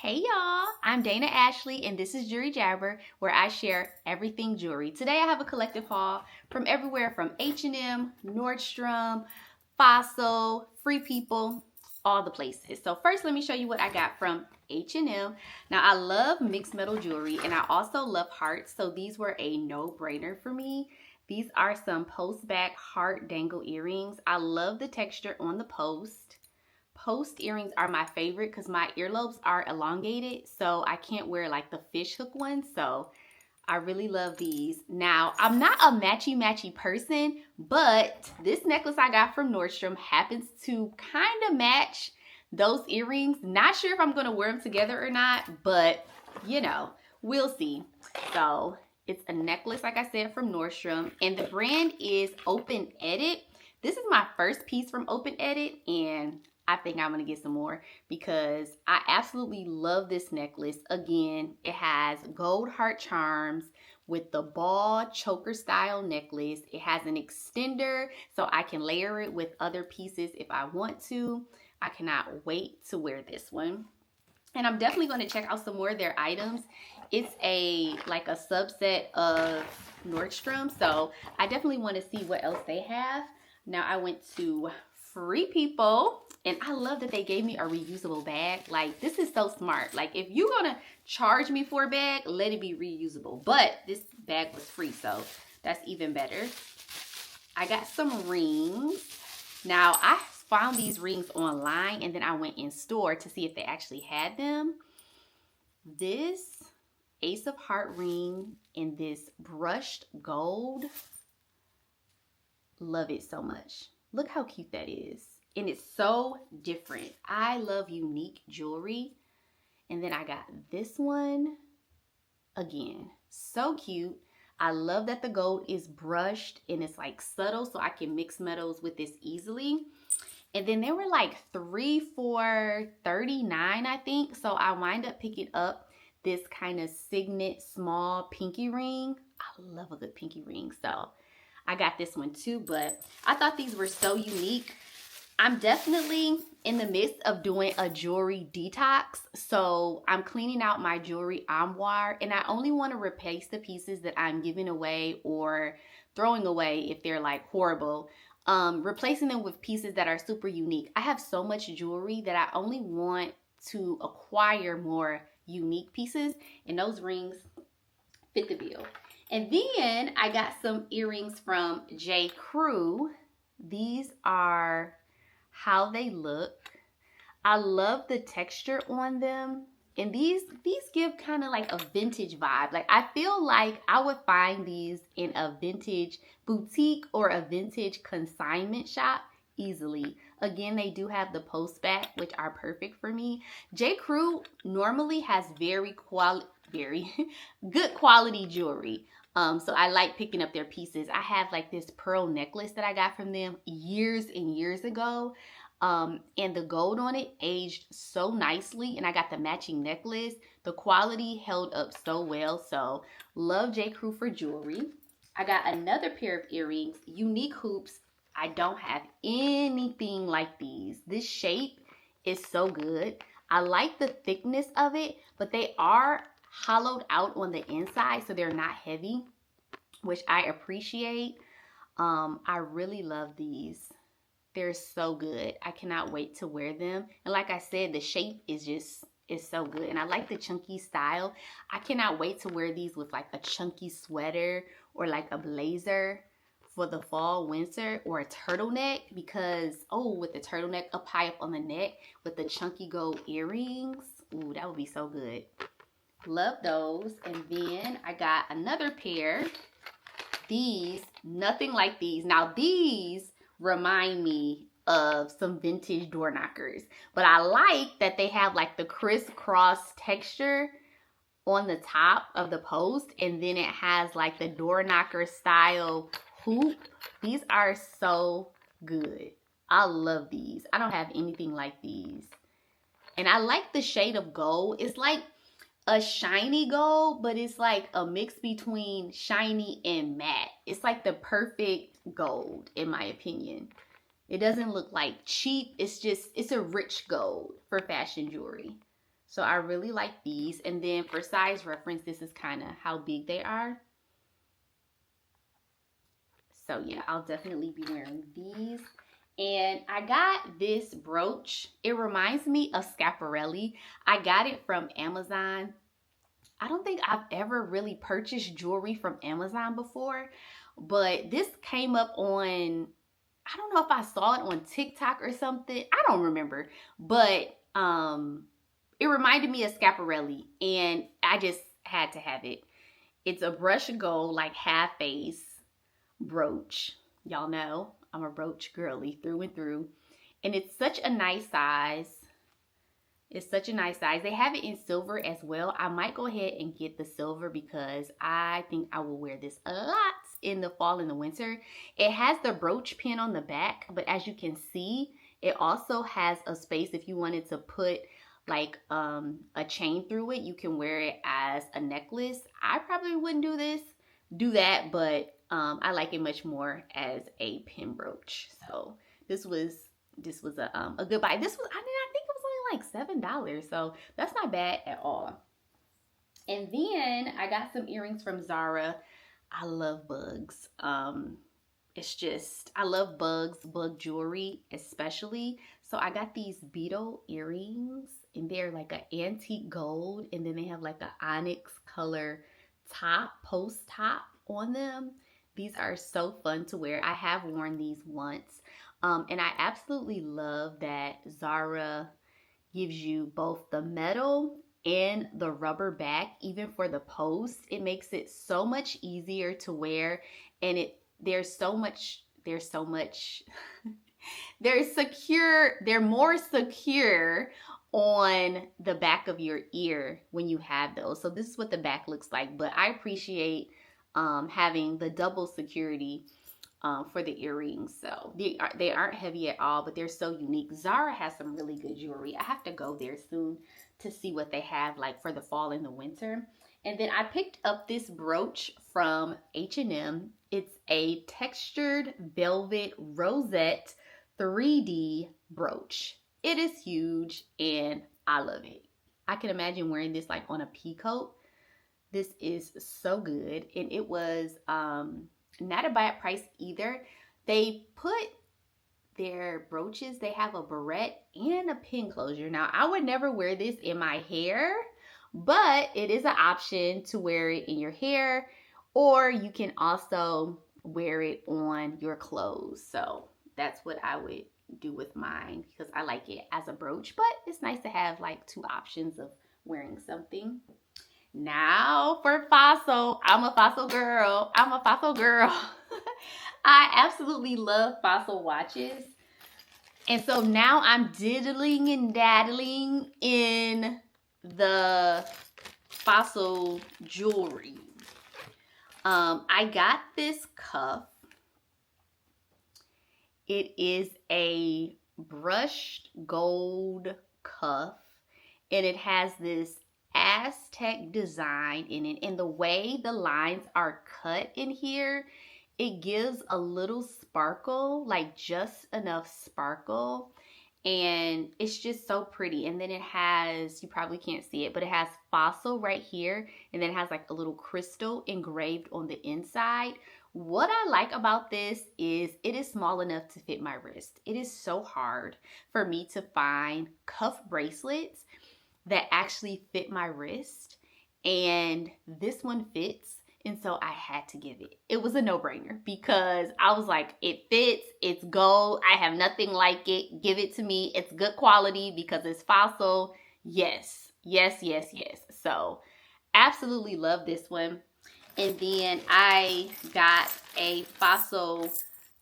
Hey y'all, I'm Dana Ashley and this is Jewelry Jabber where I share everything jewelry. Today I have a collective haul from everywhere from H&M, Nordstrom, Fossil, Free People, all the places. So first let me show you what I got from H&M. Now I love mixed metal jewelry and I also love hearts, so these were a no-brainer for me. These are some post back heart dangle earrings. I love the texture on the post. Post earrings are my favorite because my earlobes are elongated, so I can't wear like the fish hook ones. So I really love these. Now, I'm not a matchy person, but this necklace I got from Nordstrom happens to kind of match those earrings. Not sure if I'm going to wear them together or not, but you know, we'll see. So it's a necklace, like I said, from Nordstrom, and the brand is Open Edit. This is my first piece from Open Edit, and I think I'm going to get some more because I absolutely love this necklace. Again, it has gold heart charms with the ball choker style necklace. It has an extender so I can layer it with other pieces if I want to. I cannot wait to wear this one. And I'm definitely going to check out some more of their items. It's like a subset of Nordstrom, so I definitely want to see what else they have. Now I went to Free People, and I love that they gave me a reusable bag. Like, this is so smart. Like, if you're gonna charge me for a bag, let it be reusable. But this bag was free, so that's even better. I got some rings. Now I found these rings online and then I went in store to see if they actually had them. This Ace of Heart ring in this brushed gold, love it so much. Look how cute that is. And it's so different. I love unique jewelry. And then I got this one. Again, so cute. I love that the gold is brushed and it's like subtle, so I can mix metals with this easily. And then they were like 3 for $39, I think. So I wind up picking up this kind of signet small pinky ring. I love a good pinky ring, so I got this one too, but I thought these were so unique. I'm definitely in the midst of doing a jewelry detox, so I'm cleaning out my jewelry armoire, and I only want to replace the pieces that I'm giving away or throwing away if they're like horrible. Replacing them with pieces that are super unique. I have so much jewelry that I only want to acquire more unique pieces, and those rings fit the bill. And then I got some earrings from J. Crew. These are how they look. I love the texture on them. And these give kind of like a vintage vibe. Like, I feel like I would find these in a vintage boutique or a vintage consignment shop easily. Again, they do have the post back, which are perfect for me. J. Crew normally has very good quality jewelry. So I like picking up their pieces. I have like this pearl necklace that I got from them years and years ago. And the gold on it aged so nicely, and I got the matching necklace. The quality held up so well, so love J. Crew for jewelry. I got another pair of earrings, unique hoops. I don't have anything like these. This shape is so good. I like the thickness of it, but they are hollowed out on the inside, so they're not heavy, which I appreciate. I really love these. They're so good. I cannot wait to wear them. And like I said, the shape is so good. And I like the chunky style. I cannot wait to wear these with like a chunky sweater or like a blazer for the fall, winter, or a turtleneck, because, oh, with the turtleneck up high up on the neck with the chunky gold earrings. Ooh, that would be so good. Love those. And then I got another pair. These, nothing like these. Now these remind me of some vintage door knockers, but I like that they have like the crisscross texture on the top of the post, and then it has like the door knocker style hoop. These are so good. I love these. I don't have anything like these. And I like the shade of gold. It's like a shiny gold, but it's like a mix between shiny and matte. It's like the perfect gold, in my opinion. It doesn't look like cheap. It's a rich gold for fashion jewelry. So I really like these. And then for size reference, this is kind of how big they are. So yeah, I'll definitely be wearing these. And I got this brooch. It reminds me of Schiaparelli. I got it from Amazon. I don't think I've ever really purchased jewelry from Amazon before, but this came up on, I don't know if I saw it on TikTok or something. I don't remember, but it reminded me of Schiaparelli, and I just had to have it. It's a brushed gold, like half face brooch. Y'all know I'm a brooch girly through and through, and it's such a nice size. It's such a nice size. They have it in silver as well. I might go ahead and get the silver because I think I will wear this a lot in the fall and the winter. It has the brooch pin on the back, but as you can see, it also has a space if you wanted to put like a chain through it. You can wear it as a necklace. I probably wouldn't do that, but I like it much more as a pin brooch. So this was a good buy. This was, I think it was only like $7, so that's not bad at all. And then I got some earrings from Zara. I love bugs. It's just, I love bugs, bug jewelry especially. So I got these beetle earrings, and they're like an antique gold, and then they have like an onyx color post top on them. These are so fun to wear. I have worn these once. And I absolutely love that Zara gives you both the metal and the rubber back, even for the post. It makes it so much easier to wear, and they're more secure on the back of your ear when you have those. So this is what the back looks like, but I appreciate having the double security for the earrings. So they aren't heavy at all, but they're so unique. Zara has some really good jewelry. I have to go there soon to see what they have like for the fall and the winter. And then I picked up this brooch from H&M. It's a textured velvet rosette 3D brooch. It is huge and I love it. I can imagine wearing this like on a peacoat. This is so good, and it was not a bad price either. They put their brooches, they have a barrette and a pin closure. Now, I would never wear this in my hair, but it is an option to wear it in your hair, or you can also wear it on your clothes. So that's what I would do with mine because I like it as a brooch, but it's nice to have like two options of wearing something. Now for Fossil. I'm a Fossil girl. I absolutely love Fossil watches. And so now I'm diddling and daddling in the Fossil jewelry. I got this cuff. It is a brushed gold cuff, and it has this Aztec design in it, and the way the lines are cut in here, it gives a little sparkle, like just enough sparkle, and it's just so pretty. And then it has, you probably can't see it, but it has Fossil right here, and then it has like a little crystal engraved on the inside. What I like about this is it is small enough to fit my wrist. It is so hard for me to find cuff bracelets that actually fit my wrist, and this one fits, and so I had to give it. It was a no-brainer because I was like, it fits, it's gold, I have nothing like it, give it to me, it's good quality because it's Fossil. Yes. So absolutely love this one. And then I got a Fossil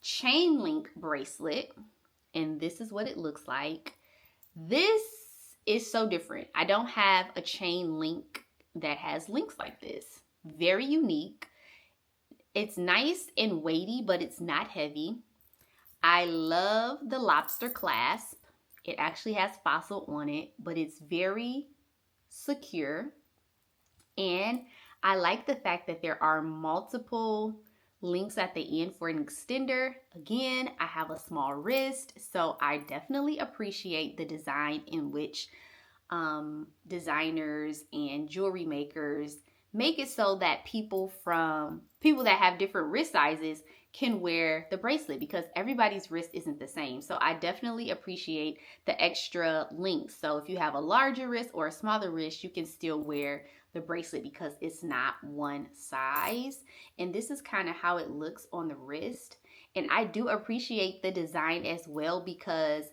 chain link bracelet, and this is what it looks like. This is so different. I don't have a chain link that has links like this. Very unique. It's nice and weighty, but it's not heavy. I love the lobster clasp. It actually has Fossil on it, but it's very secure. And I like the fact that there are multiple links at the end for an extender. Again, I have a small wrist, so I definitely appreciate the design in which designers and jewelry makers make it so that people that have different wrist sizes can wear the bracelet, because everybody's wrist isn't the same. So I definitely appreciate the extra links. So if you have a larger wrist or a smaller wrist, you can still wear the bracelet because it's not one size. And this is kind of how it looks on the wrist. And I do appreciate the design as well, because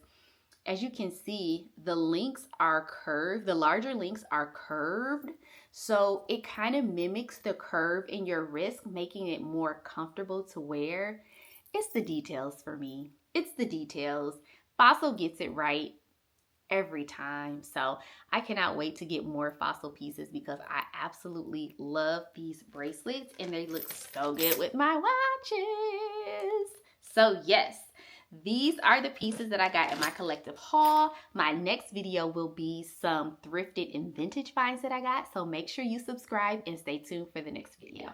as you can see, the links are curved. The larger links are curved. So it kind of mimics the curve in your wrist, making it more comfortable to wear. It's the details for me. It's the details. Fossil gets it right every time. So I cannot wait to get more Fossil pieces, because I absolutely love these bracelets and they look so good with my watches. So yes, these are the pieces that I got in my collective haul. My next video will be some thrifted and vintage finds that I got. So make sure you subscribe and stay tuned for the next video.